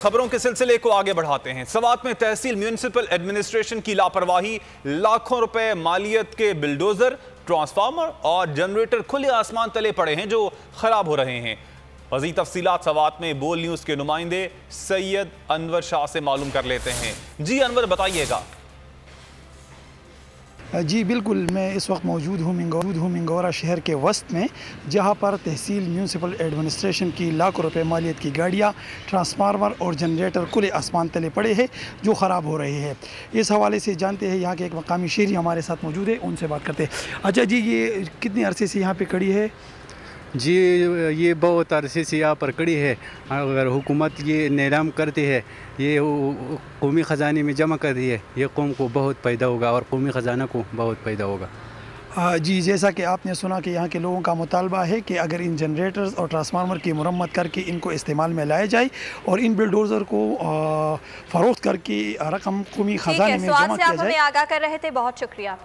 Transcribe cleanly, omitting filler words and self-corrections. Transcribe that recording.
خبروں کے سلسلے کو آگے بڑھاتے ہیں۔ سوات میں تحصیل میونسپل ایڈمنسٹریشن کی لاپرواہی، لاکھوں روپے مالیت کے بلڈوزر، ٹرانسفارمر اور جنریٹر کھلے آسمان تلے پڑے ہیں جو خراب ہو رہے ہیں۔ مزید تفصیلات سوات میں بول نیوز کے نمائندے سید انور شاہ سے معلوم کر لیتے ہیں۔ جی انور، بتائیے گا۔ جی بالکل، میں اس وقت موجود ہوں منگورہ شہر کے وسط میں، جہاں پر تحصیل میونسپل ایڈمنسٹریشن کی لاکھوں روپے مالیت کی گاڑیاں، ٹرانسفارمر اور جنریٹر کھلے آسمان تلے پڑے ہیں جو خراب ہو رہے ہیں۔ اس حوالے سے جانتے ہیں، یہاں کے ایک مقامی شہری ہمارے ساتھ موجود ہے، ان سے بات کرتے ہیں۔ اچھا جی، یہ کتنے عرصے سے یہاں پہ کھڑی ہے؟ جی یہ بہت عرصے سے یہاں پر کڑی ہے۔ اگر حکومت یہ نیلام کرتی ہے، یہ قومی خزانے میں جمع کرتی ہے، یہ قوم کو بہت فائدہ ہوگا اور قومی خزانہ کو بہت فائدہ ہوگا۔ جی، جیسا کہ آپ نے سنا کہ یہاں کے لوگوں کا مطالبہ ہے کہ اگر ان جنریٹرز اور ٹرانسفارمر کی مرمت کر کے ان کو استعمال میں لایا جائے اور ان بلڈوزر کو فروخت کر کے رقم قومی خزانے میں جمع کیا جائے۔ آپ ہمیں آگاہ کر رہے تھے، بہت شکریہ۔